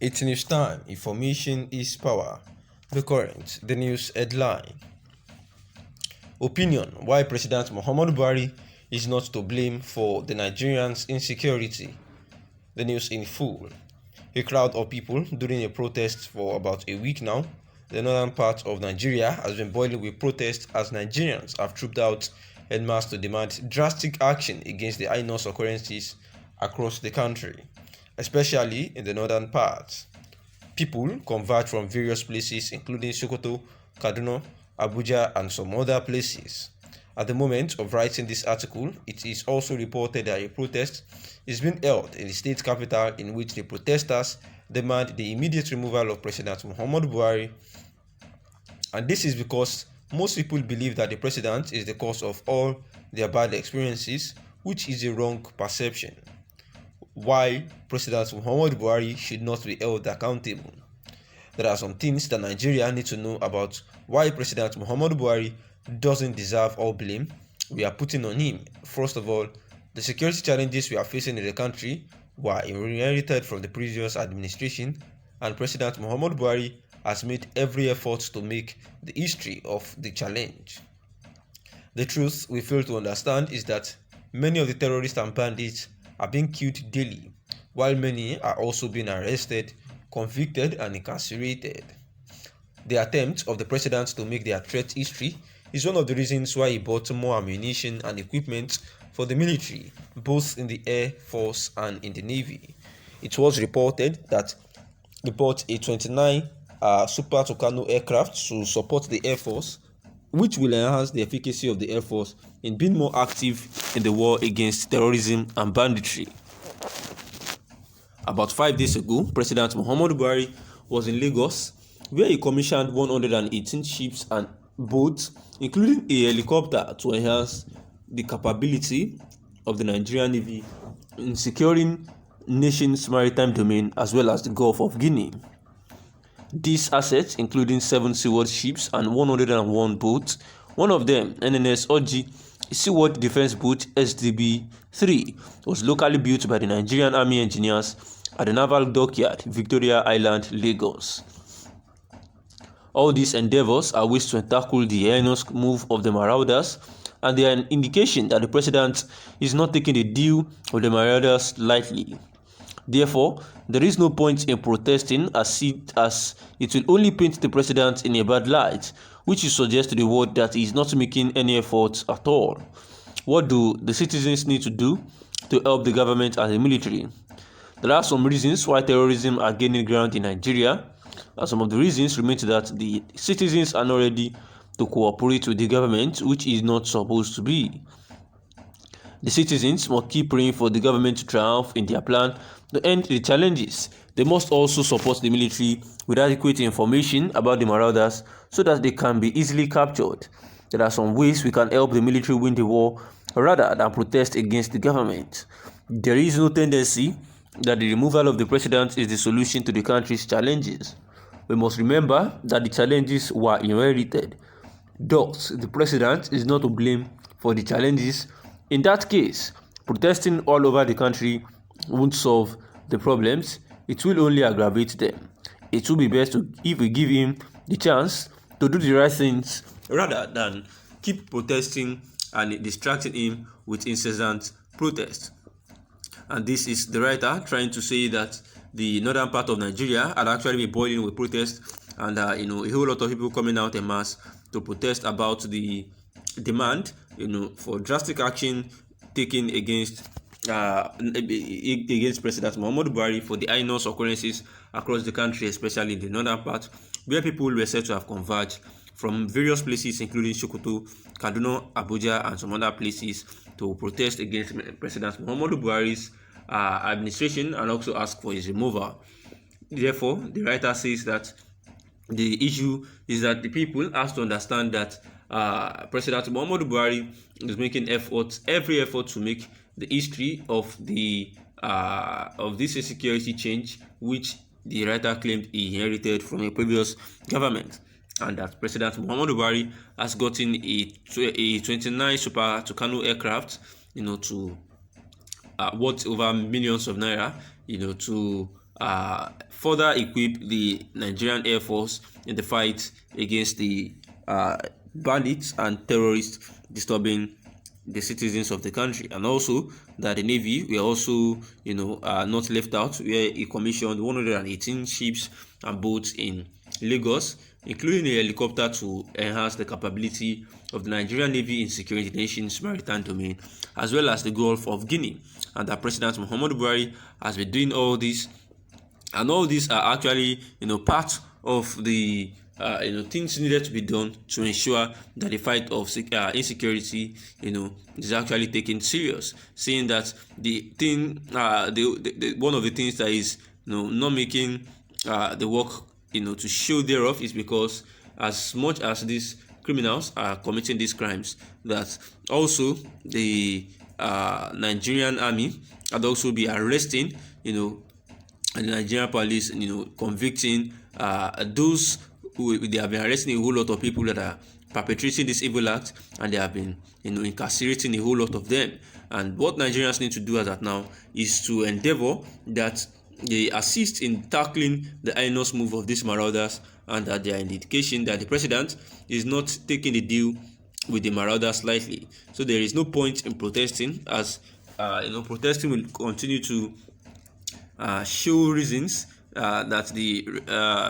It's news time. Information is power. The current, the news headline. Opinion: why President Muhammadu Buhari is not to blame for the Nigerians' insecurity. The news in full. A crowd of people during a protest for about a week now. The northern part of Nigeria has been boiling with protests as Nigerians have trooped out en masse to demand drastic action against the heinous occurrences across the country, especially in the northern parts. People converge from various places including Sokoto, Kaduna, Abuja and some other places. At the moment of writing this article, it is also reported that a protest is being held in the state capital in which the protesters demand the immediate removal of President Muhammadu Buhari. And this is because most people believe that the president is the cause of all their bad experiences, which is a wrong perception. Why President Muhammadu Buhari should not be held accountable. There are some things that Nigeria need to know about why President Muhammadu Buhari doesn't deserve all blame we are putting on him. First of all, the security challenges we are facing in the country were inherited from the previous administration, and President Muhammadu Buhari has made every effort to make the history of the challenge. The truth we fail to understand is that many of the terrorists and bandits are being killed daily, while many are also being arrested, convicted and incarcerated. The attempt of the president to make their threat history is one of the reasons why he bought more ammunition and equipment for the military, both in the Air Force and in the Navy. It was reported that he bought a 29 Super Tucano aircraft to support the Air Force, which will enhance the efficacy of the Air Force in being more active in the war against terrorism and banditry. About 5 days ago, President Muhammadu Buhari was in Lagos, where he commissioned 118 ships and boats, including a helicopter, to enhance the capability of the Nigerian Navy in securing nation's maritime domain as well as the Gulf of Guinea. These assets, including 7 seaworthy ships and 101 boats, one of them, NNS Oji, a seaworthy defense boat SDB-3, was locally built by the Nigerian Army engineers at the Naval Dockyard, Victoria Island, Lagos. All these endeavors are ways to tackle the heinous move of the marauders, and they are an indication that the president is not taking the deal with the marauders lightly. Therefore, there is no point in protesting as it will only paint the president in a bad light, which will suggest to the world that he is not making any efforts at all. What do the citizens need to do to help the government and the military? There are some reasons why terrorism are gaining ground in Nigeria, and some of the reasons remain that the citizens are not ready to cooperate with the government, which is not supposed to be. The citizens must keep praying for the government to triumph in their plan to end the challenges. They must also support the military with adequate information about the marauders so that they can be easily captured. There are some ways we can help the military win the war rather than protest against the government. There is no tendency that the removal of the president is the solution to the country's challenges. We must remember that the challenges were inherited. Thus, the president is not to blame for the challenges. In that case, protesting all over the country won't solve the problems, it will only aggravate them. It will be best if we give him the chance to do the right things rather than keep protesting and distracting him with incessant protest. And this is the writer trying to say that the northern part of Nigeria had actually been boiling with protests, and a whole lot of people coming out en masse to protest about the demand, for drastic action taken against President Muhammadu Buhari for the heinous occurrences across the country, especially in the northern part, where people were said to have converged from various places, including Sokoto, Kaduna, Abuja, and some other places, to protest against President Muhammadu Buhari's administration and also ask for his removal. Therefore, the writer says that the issue is that the people have to understand that President Muhammadu Buhari is making every effort to make the history of this insecurity change, which the writer claimed he inherited from a previous government, and that President Muhammadu Buhari has gotten a 29 Super Tucano aircraft, to worth over millions of naira, to further equip the Nigerian Air Force in the fight against the bandits and terrorists disturbing the citizens of the country, and also that the Navy were also not left out, where he commissioned 118 ships and boats in Lagos, including a helicopter to enhance the capability of the Nigerian Navy in securing the nation's maritime domain, as well as the Gulf of Guinea. And that President Muhammadu Buhari has been doing all this, and all these are actually part of the things needed to be done to ensure that the fight of insecurity is actually taken serious. Seeing that the thing one of the things that is not making the work to show thereof is because as much as these criminals are committing these crimes, that also the Nigerian army had also be arresting and the Nigerian police, convicting those who they have been arresting a whole lot of people that are perpetrating this evil act, and they have been, incarcerating a whole lot of them. And what Nigerians need to do as at now is to endeavor that they assist in tackling the heinous move of these marauders, and that they are an indication that the president is not taking the deal with the marauders lightly. So there is no point in protesting, as protesting will continue to show reasons that the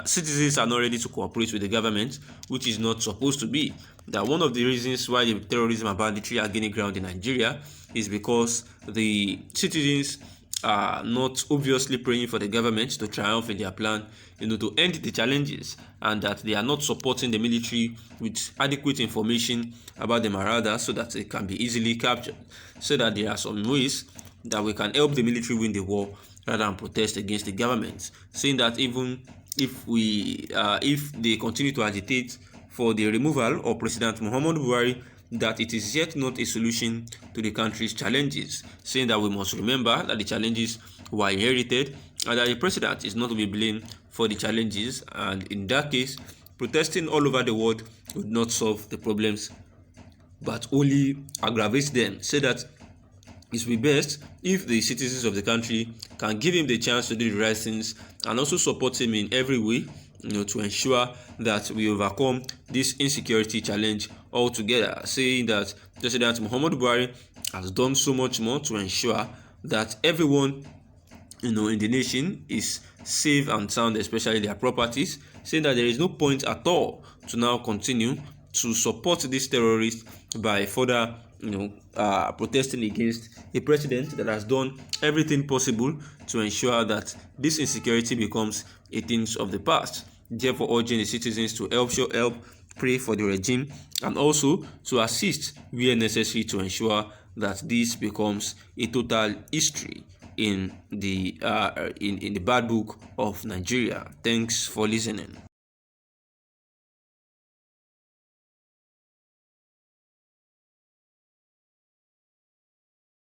citizens are not ready to cooperate with the government, which is not supposed to be. That one of the reasons why the terrorism and banditry are gaining ground in Nigeria is because the citizens are not obviously praying for the government to triumph in their plan, to end the challenges, and that they are not supporting the military with adequate information about the marauders so that it can be easily captured. So that there are some ways that we can help the military win the war rather than protest against the government, saying that even if they continue to agitate for the removal of President Muhammadu Buhari, that it is yet not a solution to the country's challenges, saying that we must remember that the challenges were inherited and that the president is not to be blamed for the challenges, and in that case, protesting all over the world would not solve the problems but only aggravate them. Say that it will be best if the citizens of the country can give him the chance to do the right things and also support him in every way, to ensure that we overcome this insecurity challenge altogether. Saying that President Muhammadu Buhari has done so much more to ensure that everyone in the nation is safe and sound, especially their properties. Saying that there is no point at all to now continue to support these terrorists by further protesting against a president that has done everything possible to ensure that this insecurity becomes a thing of the past. Therefore, urging the citizens to help pray for the regime, and also to assist where necessary to ensure that this becomes a total history in the bad book of Nigeria. Thanks for listening.